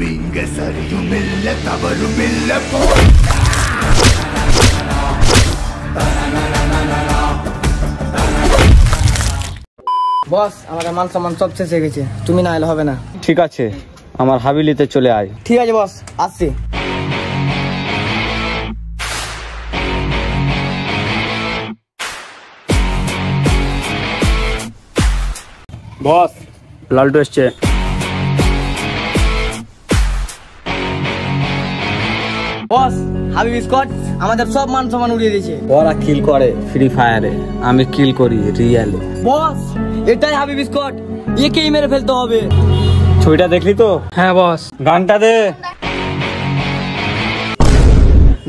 বস আমাদের মান সম্মান সব শেষ হয়ে গেছে, তুমি না এলে হবে না। ঠিক আছে, আমার হাবিলিতে চলে আয়। ঠিক আছে বস, আসছি। বস, লালটু এসছে। বস, হাবিব স্কট আমাদের সব মান সম্মান উড়িয়ে দিয়েছে। ওরা কিল করে ফ্রি ফায়ারে, আমি কিল করি রিয়েলে। বস, এটাই হাবিব স্কট, একেই মেরে ফেলতে হবে। ছবিটা দেখলি তো? হ্যাঁ বস। গানটা দে।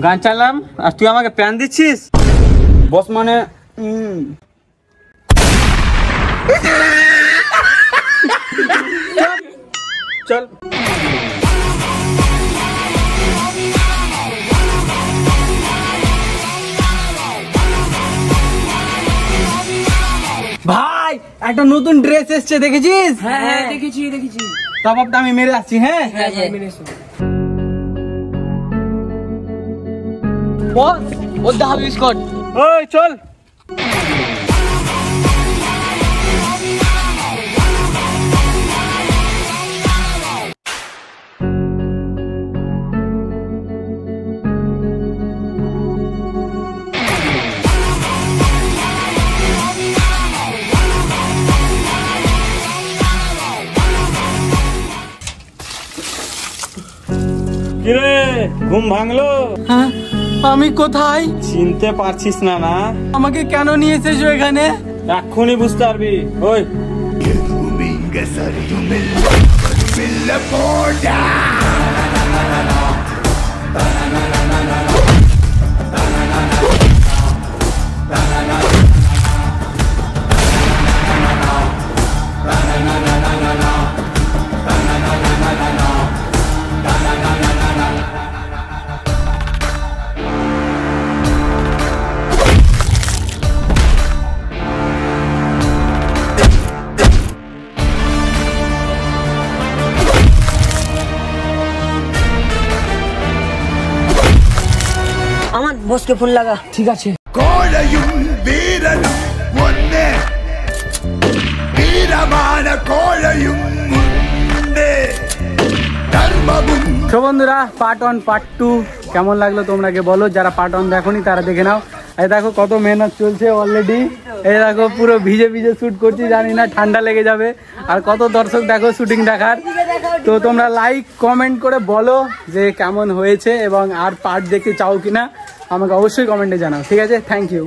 গান চালাম আর তুই আমাকে প্যান দিচ্ছিস? বস মানে চল। ভাই, একটা নতুন ড্রেস এসছে, দেখেছিস? হ্যাঁ দেখেছি। টপটা আমি মেরে আসছি। হ্যাঁ বস, ওর দা হাবিব স্কট। ওই চল। কিরে, ঘুম ভাঙলো? হ্যাঁ, আমি কোথায়? চিনতে পারছিস না? না আমাকে কেন নিয়ে এসেছো এখানে? এক্ষুনি বুঝতে পারবি। ওই আমার বসকে ফোন লাগা। ঠিক আছে। তো বন্ধুরা, পার্ট 1 পার্ট 2 কেমন লাগলো তোমরা বলো। যারা পার্ট 1 দেখোনি তারা দেখে নাও। এই দেখো কত মেহনত চলছে অলরেডি। এই দেখো পুরো ভিজে ভিজে শুট করছি, জানি না ঠান্ডা লেগে যাবে। আর কত দর্শক দেখো শুটিং দেখার। তো তোমরা লাইক কমেন্ট করে বলো যে কেমন হয়েছে এবং আর পার্ট দেখতে চাও কিনা, আমাকে অবশ্যই কমেন্টে জানাও। ঠিক আছে, থ্যাংক ইউ।